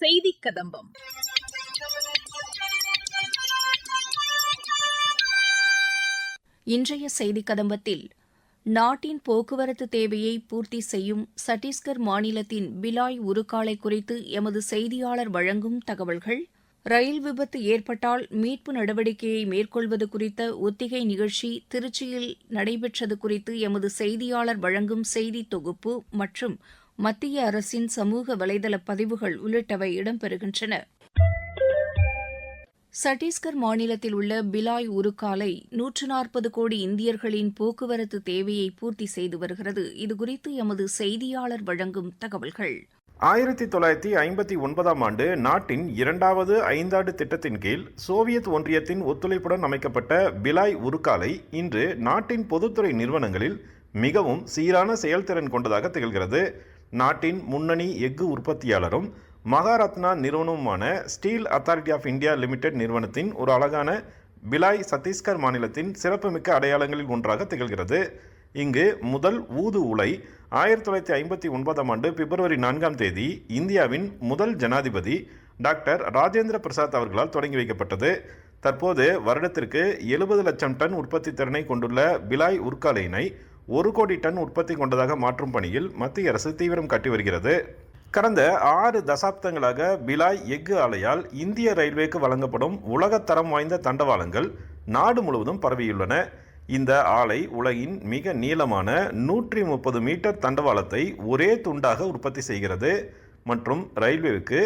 செய்தி கதம்பம். இன்றைய செய்தி கதம்பத்தில் நாட்டின் போக்குவரத்து தேவையை பூர்த்தி செய்யும் சத்தீஸ்கர் மாநிலத்தின் பிலாய் உருக்காலை குறித்து எமது செய்தியாளர் வழங்கும் தகவல்கள், ரயில் விபத்து ஏற்பட்டால் மீட்பு நடவடிக்கையை மேற்கொள்வது குறித்த ஒத்திகை நிகழ்ச்சி திருச்சியில் நடைபெற்றது குறித்து எமது செய்தியாளர் வழங்கும் செய்தி தொகுப்பு மற்றும் மத்திய அரசின் சமூக வலைதள பதிவுகள் உள்ளிட்டவை இடம்பெறுகின்றன. சத்தீஸ்கர் மாநிலத்தில் உள்ள பிலாய் உருக்காலை 140 கோடி இந்தியர்களின் போக்குவரத்து தேவையை பூர்த்தி செய்து வருகிறது. இதுகுறித்து எமது செய்தியாளர் வழங்கும் தகவல்கள். 1959ஆம் ஆண்டு நாட்டின் இரண்டாவது ஐந்தாண்டு திட்டத்தின் கீழ் சோவியத் ஒன்றியத்தின் ஒத்துழைப்புடன் அமைக்கப்பட்ட பிலாய் உருக்காலை இன்று நாட்டின் பொதுத்துறை நிறுவனங்களில் மிகவும் சீரான செயல்திறன் கொண்டதாக திகழ்கிறது. நாட்டின் முன்னணி எஃகு உற்பத்தியாளரும் மகாரத்னா நிறுவனமுமான steel authority of India limited நிறுவனத்தின் ஒரு அழகான பிலாய் சத்தீஸ்கர் மாநிலத்தின் சிறப்புமிக்க அடையாளங்களில் ஒன்றாக திகழ்கிறது. இங்கு முதல் ஊது உலை 1959ஆம் ஆண்டு பிப்ரவரி 4ஆம் தேதி இந்தியாவின் முதல் ஜனாதிபதி டாக்டர் ராஜேந்திர பிரசாத் அவர்களால் தொடங்கி வைக்கப்பட்டது. தற்போது வருடத்திற்கு 70 லட்சம் டன் உற்பத்தி திறனை கொண்டுள்ள பிலாய் உருக்காலையினை 1 கோடி டன் உற்பத்தி கொண்டதாக மாற்றும் பணியில் மத்திய அரசு தீவிரம் காட்டி வருகிறது. கடந்த 6 தசாப்தங்களாக பிலாய் எஃகு ஆலையால் இந்திய ரயில்வேக்கு வழங்கப்படும் உலகத்தரம் வாய்ந்த தண்டவாளங்கள் நாடு முழுவதும் பரவியுள்ளன. இந்த ஆலை உலகின் மிக நீளமான 130 மீட்டர் தண்டவாளத்தை ஒரே துண்டாக உற்பத்தி செய்கிறது மற்றும் ரயில்வேவுக்கு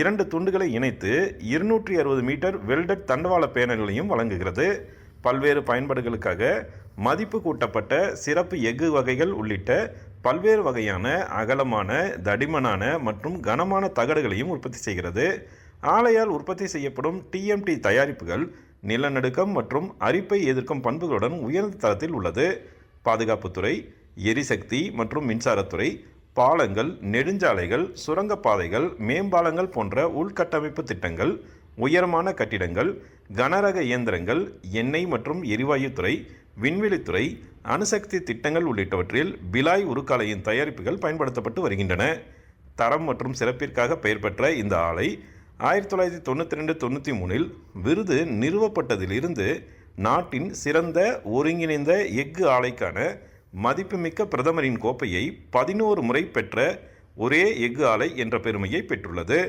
2 துண்டுகளை இணைத்து 260 மீட்டர் வெல்டட் தண்டவாள பேனல்களையும் வழங்குகிறது. பல்வேறு பயன்பாடுகளுக்காக மதிப்பு கூட்டப்பட்ட சிறப்பு எஃகு வகைகள் உள்ளிட்ட பல்வேறு வகையான அகலமான, தடிமனான மற்றும் கனமான தகடுகளையும் உற்பத்தி செய்கிறது. ஆலையால் உற்பத்தி செய்யப்படும் டிஎம்டி தயாரிப்புகள் நிலநடுக்கம் மற்றும் அரிப்பை எதிர்க்கும் பண்புகளுடன் உயர்ந்த தரத்தில் உள்ளது. பாதுகாப்புத்துறை, எரிசக்தி மற்றும் மின்சாரத்துறை, பாலங்கள், நெடுஞ்சாலைகள், சுரங்கப்பாதைகள், மேம்பாலங்கள் போன்ற உள்கட்டமைப்பு திட்டங்கள், உயரமான கட்டிடங்கள், கனரக இயந்திரங்கள், எண்ணெய் மற்றும் எரிவாயுத்துறை, விண்வெளித்துறை, அணுசக்தி திட்டங்கள் உள்ளிட்டவற்றில் பிலாய் உருக்காலையின் தயாரிப்புகள் பயன்படுத்தப்பட்டு வருகின்றன. தரம் மற்றும் சிறப்பிற்காக பெயர் பெற்ற இந்த ஆலை 1992-93இல் விருது நிறுவப்பட்டதிலிருந்து நாட்டின் சிறந்த ஒருங்கிணைந்த எஃகு ஆலைக்கான மதிப்புமிக்க பிரதமரின் கோப்பையை 11 முறை பெற்ற ஒரே எஃகு ஆலை என்ற பெருமையை பெற்றுள்ளது.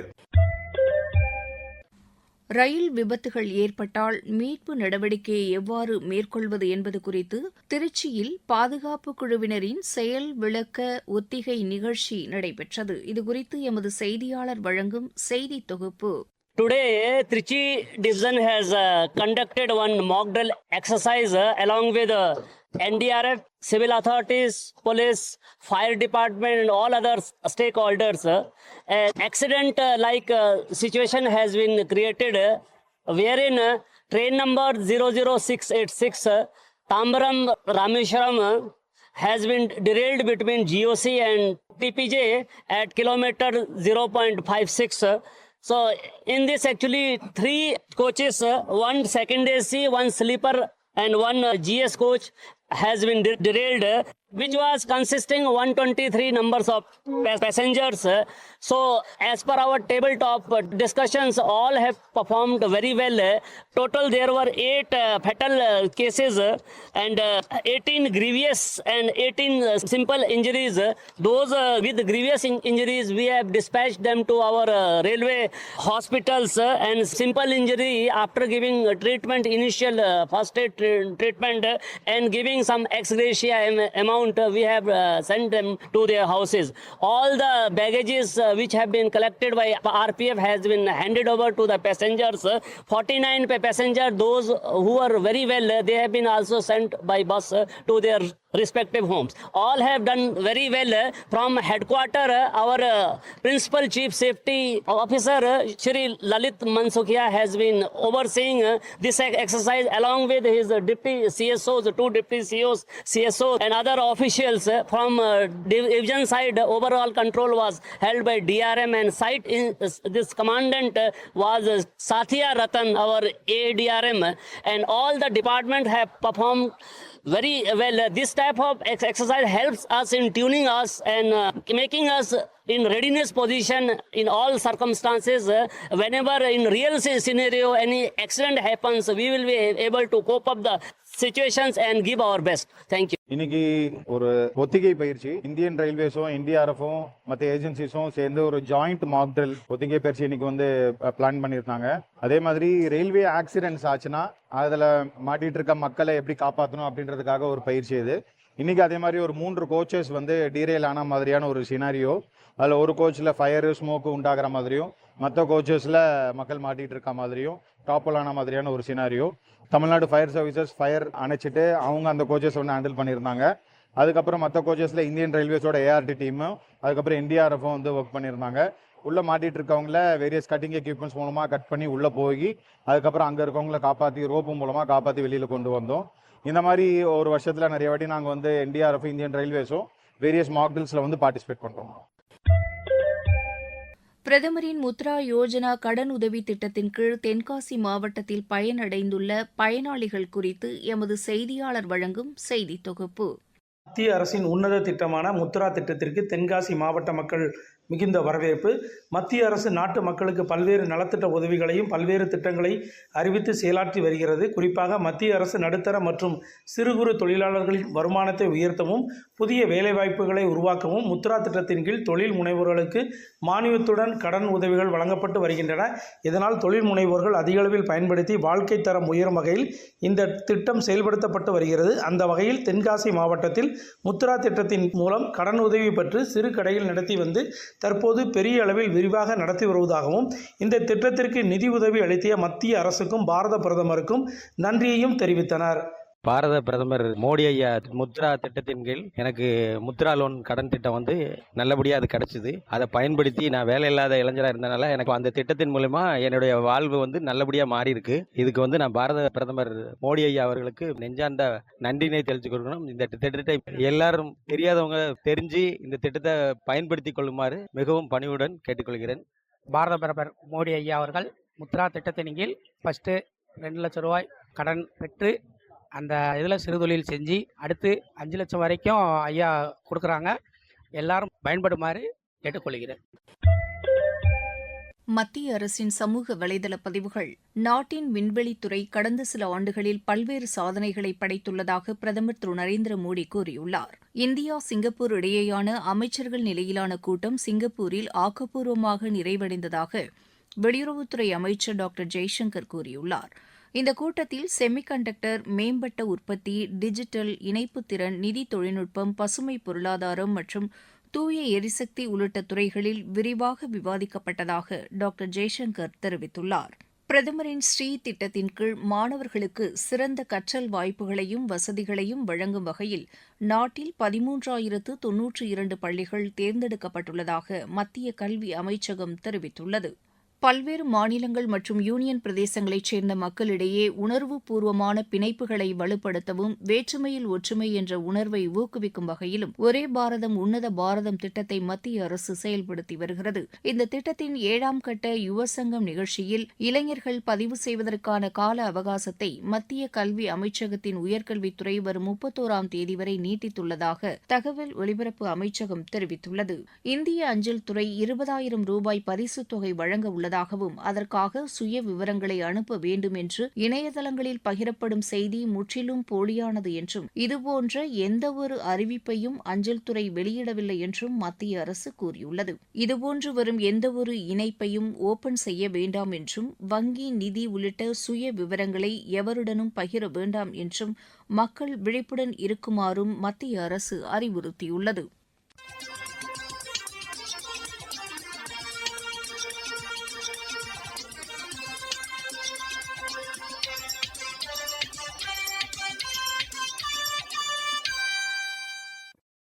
ரயில் விபத்துகள் ஏற்பட்டால் மீட்பு நடவடிக்கையை எவ்வாறு மேற்கொள்வது என்பது குறித்து திருச்சியில் பாதுகாப்பு குழுவினரின் செயல் விளக்க ஒத்திகை நிகழ்ச்சி நடைபெற்றது. இதுகுறித்து எமது செய்தியாளர் வழங்கும் செய்தி தொகுப்பு. Today, Trichy division has conducted one mock drill exercise along with NDRF, civil authorities, police, fire department and all other stakeholders. Accident like situation has been created wherein train number 00686 Tambaram Rameshwaram has been derailed between GOC and TPJ at kilometer 0.56. So in this actually 3 coaches, one second AC, one sleeper and one GS coach has been derailed, which was consisting 123 numbers of passengers. So as per our tabletop discussions, all have performed very well. Total there were 8 fatal cases and 18 grievous and 18 simple injuries. Those with grievous injuries, we have dispatched them to our railway hospitals, and simple injury, after giving treatment, initial first aid treatment and giving some ex gratia amount, we have sent them to their houses. All the baggages which have been collected by RPF has been handed over to the passengers. 49 passengers, those who are very well, they have been also sent by bus to their respective homes. All have done very well. From headquarter, our principal chief safety officer Shri Lalit Mansukhia has been overseeing this exercise along with his deputy CSOs, 2 deputy CSOs and other officials. From division side, overall control was held by DRM, and site this commandant was Sathia Ratan, our ADRM, and all the department have performed very well. This type of exercise helps us in tuning us and making us in readiness position in all circumstances. Whenever in real scenario any accident happens, we will be able to cope up the situations and give our best. Thank you. இன்னைக்கு ஒரு ஒத்திகை பயிற்சி Indian ரயில்வேஸும் என்டிஆர்எஃப்பும் மற்ற ஏஜென்சிஸும் சேர்ந்து ஒரு joint Mach drill ஒத்திகை பயிற்சி இன்னைக்கு வந்து பிளான் பண்ணியிருந்தாங்க. அதே மாதிரி ரயில்வே ஆக்சிடென்ட்ஸ் ஆச்சுன்னா அதில் மாட்டிட்டு இருக்க மக்களை எப்படி காப்பாற்றணும் அப்படின்றதுக்காக ஒரு பயிற்சி இது. இன்னைக்கு அதே மாதிரி ஒரு 3 கோச்சஸ் வந்து டீரெயில் ஆன மாதிரியான ஒரு சினாரியோ, அதில் ஒரு கோச்சில் ஃபயரு ஸ்மோக்கு உண்டாகிற மாதிரியும் மற்ற கோச்சஸில் மக்கள் மாட்டிகிட்டு இருக்க மாதிரியும் டாப்பல் ஆன மாதிரியான ஒரு scenario. Tamil Nadu fire services fire அணைச்சிட்டு அவங்க அந்த கோச்சஸ் வந்து ஹேண்டில் பண்ணியிருந்தாங்க. அதுக்கப்புறம் மற்ற கோச்சஸில் இந்தியன் ரயில்வேஸோட ஏஆர்டி டீமும் அதுக்கப்புறம் என்டிஆர்எஃப்பும் வந்து ஒர்க் பண்ணியிருந்தாங்க. உள்ளே மாட்டிகிட்டு இருக்கவங்கள வேரியஸ் கட்டிங் எக்யூப்மெண்ட்ஸ் மூலமாக கட் பண்ணி உள்ளே போய் அதுக்கப்புறம் அங்கே இருக்கவங்கள காப்பாற்றி ரோப்பு மூலமாக காப்பாற்றி வெளியில் கொண்டு வந்தோம். இந்த மாதிரி ஒரு வருஷத்தில் நிறைய வாட்டி நாங்கள் வந்து என்டிஆர்எஃப் இந்தியன் ரயில்வேஸும் வேரியஸ் மாக் ட்ரில்ஸில் வந்து பார்ட்டிசிபேட் பண்ணுறோம். பிரதமரின் முத்ரா யோஜனா கடன் உதவி திட்டத்தின் கீழ் தென்காசி மாவட்டத்தில் பயனடைந்துள்ள பயனாளிகள் குறித்து எமது செய்தியாளர் வழங்கும் செய்தி தொகுப்பு. மத்திய அரசின் உன்னத திட்டமான முத்ரா திட்டத்திற்கு தென்காசி மாவட்ட மக்கள் மிகுந்த வரவேற்பு. மத்திய அரசு நாட்டு மக்களுக்கு பல்வேறு நலத்திட்ட உதவிகளையும் பல்வேறு திட்டங்களை அறிவித்து செயலாற்றி வருகிறது. குறிப்பாக மத்திய அரசு நடுத்தர மற்றும் சிறு குறு தொழிலாளர்களின் வருமானத்தை உயர்த்தவும் புதிய வேலைவாய்ப்புகளை உருவாக்கவும் முத்ரா திட்டத்தின் கீழ் தொழில் முனைவோர்களுக்கு மானியத்துடன் கடன் உதவிகள் வழங்கப்பட்டு வருகின்றன. இதனால் தொழில் முனைவோர்கள் அதிக அளவில் பயன்படுத்தி வாழ்க்கை தரம் உயரும் வகையில் இந்த திட்டம் செயல்படுத்தப்பட்டு வருகிறது. அந்த வகையில் தென்காசி மாவட்டத்தில் முத்ரா திட்டத்தின் மூலம் கடன் உதவி பெற்று சிறு கடைகள் நடத்தி வந்து தற்போது பெரிய அளவில் விரிவாக நடத்தி வருவதாகவும் இந்த திட்டத்திற்கு நிதி உதவி அளித்த மத்திய அரசுக்கும் பாரத பிரதமருக்கும் நன்றியையும் தெரிவித்தனர். பாரத பிரதமர் மோடி ஐயா முத்ரா திட்டத்தின் கீழ் எனக்கு முத்ரா லோன் கடன் திட்டம் வந்து நல்லபடியாக அது கிடச்சிது. அதை பயன்படுத்தி நான் வேலை இல்லாத இளைஞராக இருந்தனால எனக்கு அந்த திட்டத்தின் மூலமா என்னுடைய வாழ்வு வந்து நல்லபடியாக மாறி இருக்கு. இதுக்கு வந்து நான் பாரத பிரதமர் மோடி ஐயா அவர்களுக்கு நெஞ்சார்ந்த நன்றினை தெரிவித்துக் கொள்ளணும். இந்த திட்டத்தை எல்லாரும் தெரியாதவங்க தெரிஞ்சு இந்த திட்டத்தை பயன்படுத்தி கொள்ளுமாறு மிகவும் பணிவுடன் கேட்டுக்கொள்கிறேன். பாரத பிரதமர் மோடி ஐயா அவர்கள் முத்ரா திட்டத்தின் கீழ் ஃபஸ்ட்டு 2 லட்சம் ரூபாய் கடன் பெற்று அந்த இதில் சிறுதொழில் செஞ்சு அடுத்து 5 லட்சம் வரைக்கும் ஐயா கொடுக்குறாங்க. எல்லாரும் பயன்படுமாறு கேட்டுக்கொள்கிறேன். மத்திய அரசின் சமூக வலைதள பதிவுகள். நாட்டின் விண்வெளித்துறை கடந்த சில ஆண்டுகளில் பல்வேறு சாதனைகளை படைத்துள்ளதாக பிரதமர் திரு நரேந்திர மோடி கூறியுள்ளார். இந்தியா சிங்கப்பூர் இடையேயான அமைச்சர்கள் நிலையிலான கூட்டம் சிங்கப்பூரில் ஆக்கப்பூர்வமாக நிறைவடைந்ததாக வெளியுறவுத்துறை அமைச்சர் டாக்டர் ஜெய்சங்கர் கூறியுள்ளார். இந்த கூட்டத்தில் செமிகண்டக்டர், மேம்பட்ட உற்பத்தி, டிஜிட்டல், இணைப்புத்திறன், நிதி தொழில்நுட்பம், பசுமை பொருளாதாரம் மற்றும் தூய எரிசக்தி உள்ளிட்ட துறைகளில் விரிவாக விவாதிக்கப்பட்டதாக டாக்டர் ஜெய்சங்கர் தெரிவித்துள்ளார். பிரதமரின் ஸ்ரீ திட்டத்தின் கீழ் மாணவர்களுக்கு சிறந்த கற்றல் வாய்ப்புகளையும் வசதிகளையும் வழங்கும் வகையில் நாட்டில் 13,092 பள்ளிகள் தேர்ந்தெடுக்கப்பட்டுள்ளதாக மத்திய கல்வி அமைச்சகம் தெரிவித்துள்ளது. பல்வேறு மாநிலங்கள் மற்றும் யூனியன் பிரதேசங்களைச் சேர்ந்த மக்களிடையே உணர்வுபூர்வமான பிணைப்புகளை வலுப்படுத்தவும் வேற்றுமையில் ஒற்றுமை என்ற உணர்வை ஊக்குவிக்கும் வகையிலும் ஒரே பாரதம் உன்னத பாரதம் திட்டத்தை மத்திய அரசு செயல்படுத்தி வருகிறது. இந்த திட்டத்தின் 7ஆம் கட்ட யுவசங்கம் நிகழ்ச்சியில் இளைஞர்கள் பதிவு செய்வதற்கான கால அவகாசத்தை மத்திய கல்வி அமைச்சகத்தின் உயர்கல்வித்துறை வரும் 31ஆம் தேதி வரை நீட்டித்துள்ளதாக தகவல் ஒலிபரப்பு அமைச்சகம் தெரிவித்துள்ளது. இந்திய அஞ்சல் துறை 20,000 ரூபாய் பரிசுத் தொகை வழங்க உள்ளது. அதற்காக சுய விவரங்களை அனுப்ப வேண்டும் என்று இணையதளங்களில் பகிரப்படும் செய்தி முற்றிலும் போலியானது என்றும் இதுபோன்ற எந்தவொரு அறிவிப்பையும் அஞ்சல் துறை வெளியிடவில்லை என்றும் மத்திய அரசு கூறியுள்ளது. இதுபோன்று வரும் எந்தவொரு இணைப்பையும் ஓபன் செய்ய வேண்டாம் என்றும் வங்கி, நிதி உள்ளிட்ட சுய விவரங்களை எவருடனும் பகிர வேண்டாம் என்றும் மக்கள் விழிப்புடன் இருக்குமாறும் மத்திய அரசு அறிவுறுத்தியுள்ளது.